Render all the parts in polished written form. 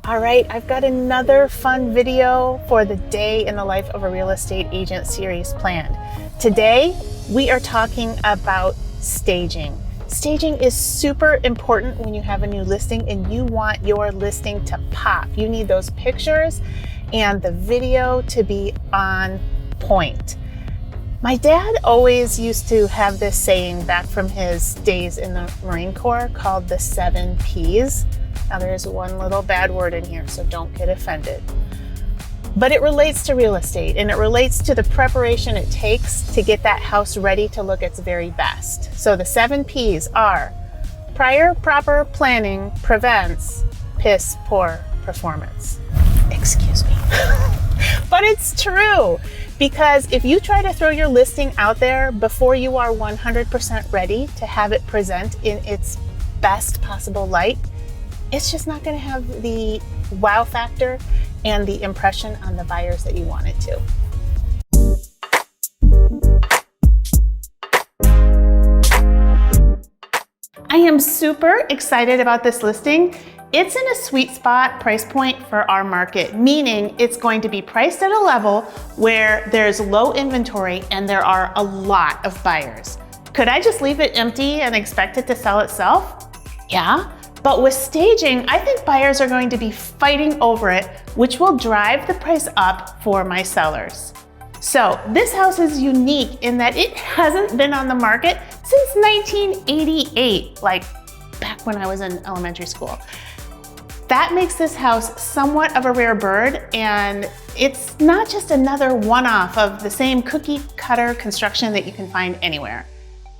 All right, I've got another fun video for the Day in the Life of a Real Estate Agent series planned. Today, we are talking about staging. Staging is super important when you have a new listing and you want your listing to pop. You need those pictures and the video to be on point. My dad always used to have this saying back from his days in the Marine Corps called the 7 Ps. Now there's one little bad word in here, so don't get offended. But it relates to real estate and it relates to the preparation it takes to get that house ready to look its very best. So the 7 Ps are: prior proper planning prevents piss poor performance. Excuse me. But it's true, because if you try to throw your listing out there before you are 100% ready to have it present in its best possible light, it's just not going to have the wow factor and the impression on the buyers that you want it to. I am super excited about this listing. It's in a sweet spot price point for our market, meaning it's going to be priced at a level where there's low inventory and there are a lot of buyers. Could I just leave it empty and expect it to sell itself? Yeah. But with staging, I think buyers are going to be fighting over it, which will drive the price up for my sellers. So this house is unique in that it hasn't been on the market since 1988, like back when I was in elementary school. That makes this house somewhat of a rare bird, and it's not just another one-off of the same cookie cutter construction that you can find anywhere.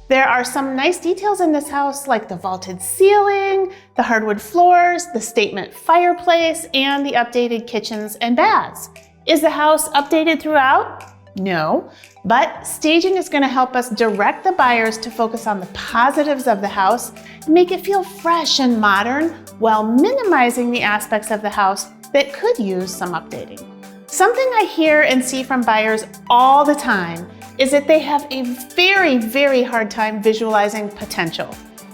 There are some nice details in this house, like the vaulted ceiling, the hardwood floors, the statement fireplace, and the updated kitchens and baths. Is the house updated throughout? No, but staging is going to help us direct the buyers to focus on the positives of the house and make it feel fresh and modern while minimizing the aspects of the house that could use some updating. Something I hear and see from buyers all the time is that they have a very, very hard time visualizing potential.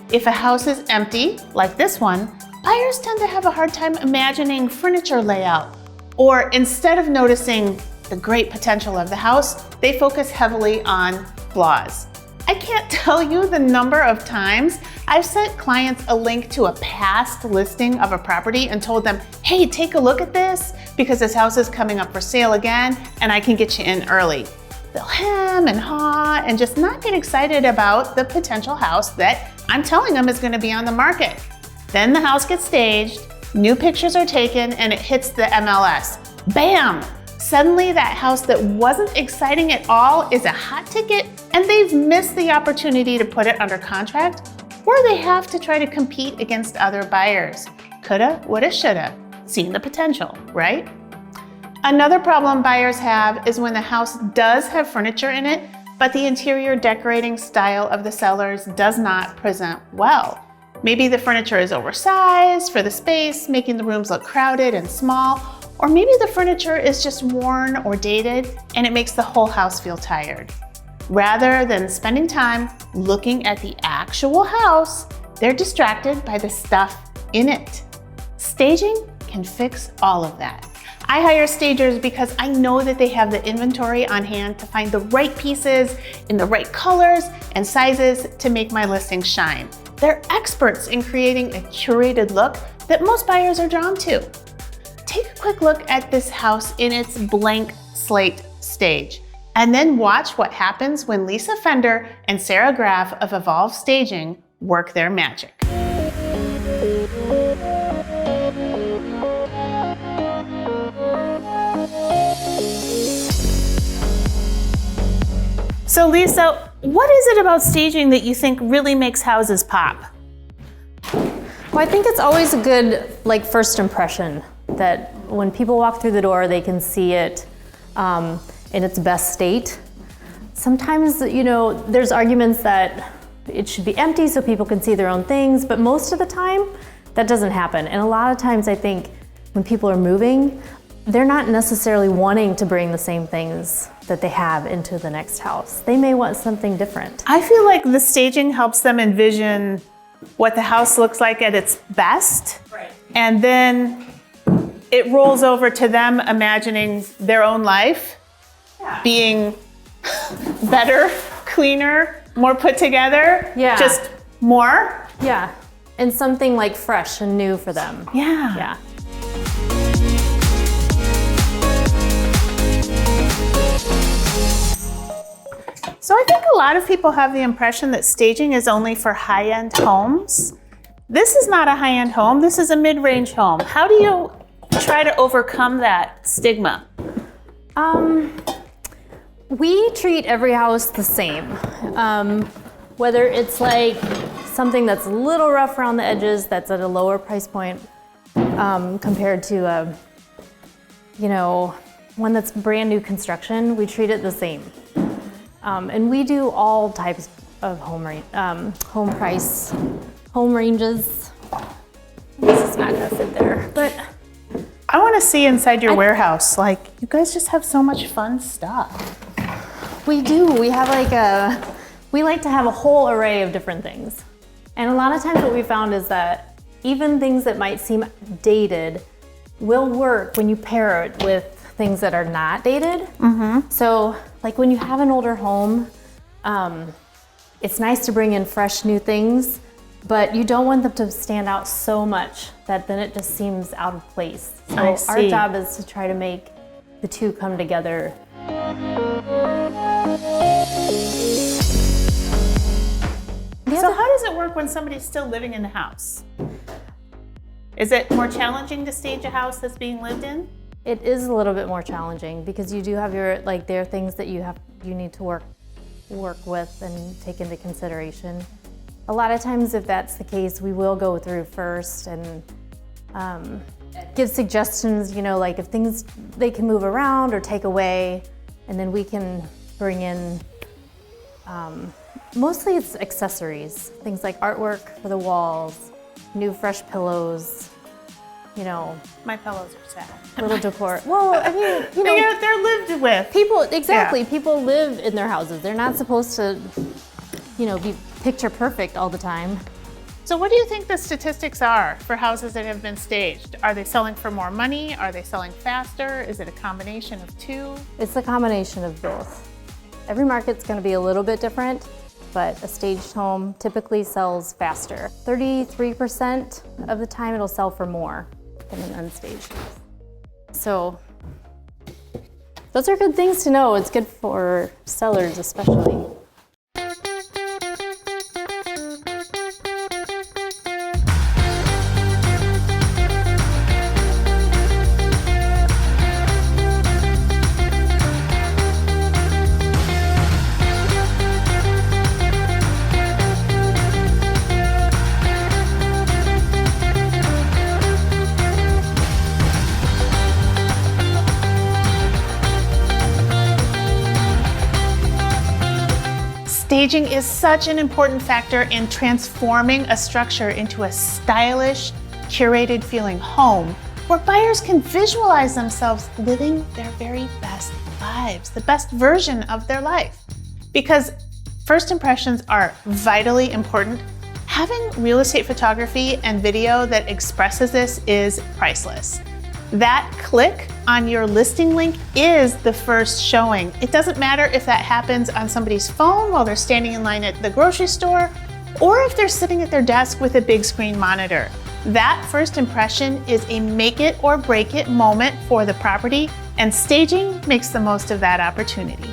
If a house is empty, like this one, buyers tend to have a hard time imagining furniture layout, or instead of noticing the great potential of the house, they focus heavily on flaws. I can't tell you the number of times I've sent clients a link to a past listing of a property and told them, hey, take a look at this because this house is coming up for sale again and I can get you in early. They'll hem and haw and just not get excited about the potential house that I'm telling them is going to be on the market. Then the house gets staged, new pictures are taken, and it hits the MLS. Bam! Suddenly that house that wasn't exciting at all is a hot ticket, and they've missed the opportunity to put it under contract, or they have to try to compete against other buyers. Coulda, woulda, shoulda. Seen the potential, right? Another problem buyers have is when the house does have furniture in it, but the interior decorating style of the sellers does not present well. Maybe the furniture is oversized for the space, making the rooms look crowded and small, or maybe the furniture is just worn or dated and it makes the whole house feel tired. Rather than spending time looking at the actual house, they're distracted by the stuff in it. Staging can fix all of that. I hire stagers because I know that they have the inventory on hand to find the right pieces in the right colors and sizes to make my listing shine. They're experts in creating a curated look that most buyers are drawn to. Take a quick look at this house in its blank slate stage, and then watch what happens when Lisa Fender and Sarah Graf of Evolve Staging work their magic. So Lisa, what is it about staging that you think really makes houses pop? Well, I think it's always a good first impression, that when people walk through the door, they can see it in its best state. Sometimes, there's arguments that it should be empty so people can see their own things, but most of the time, that doesn't happen. And a lot of times I think when people are moving, they're not necessarily wanting to bring the same things that they have into the next house. They may want something different. I feel like the staging helps them envision what the house looks like at its best. Right. And then it rolls over to them imagining their own life being better, cleaner, more put together. Yeah. Just more. Yeah. And something like fresh and new for them. Yeah. Yeah. So I think a lot of people have the impression that staging is only for high-end homes. This is not a high-end home. This is a mid-range home. How do you try to overcome that stigma? We treat every house the same. Whether it's like something that's a little rough around the edges, that's at a lower price point, compared to one that's brand new construction, we treat it the same. And we do all types of home ranges. This is not gonna fit there, but I want to see inside your warehouse. Like, you guys just have so much fun stuff. we do. We have we like to have a whole array of different things. And a lot of times what we found is that even things that might seem dated will work when you pair it with things that are not dated. Mm-hmm. So like when you have an older home, it's nice to bring in fresh new things, but you don't want them to stand out so much that then it just seems out of place. So our job is to try to make the two come together. So how does it work when somebody's still living in the house? Is it more challenging to stage a house that's being lived in? It is a little bit more challenging because you do have there are things that you need to work with and take into consideration. A lot of times, if that's the case, we will go through first and give suggestions, like if things they can move around or take away, and then we can bring in, mostly it's accessories, things like artwork for the walls, new fresh pillows, My pillows are sad. little decor. Well, I mean, they're lived with. people live in their houses. They're not supposed to, be picture perfect all the time. So what do you think the statistics are for houses that have been staged? Are they selling for more money? Are they selling faster? Is it a combination of two? It's a combination of both. Every market's going to be a little bit different, but a staged home typically sells faster. 33% of the time it'll sell for more than an unstaged house. So those are good things to know. It's good for sellers especially. Staging is such an important factor in transforming a structure into a stylish, curated feeling home where buyers can visualize themselves living their very best lives, the best version of their life. Because first impressions are vitally important, having real estate photography and video that expresses this is priceless. That click on your listing link is the first showing. It doesn't matter if that happens on somebody's phone while they're standing in line at the grocery store, or if they're sitting at their desk with a big screen monitor. That first impression is a make it or break it moment for the property, and staging makes the most of that opportunity.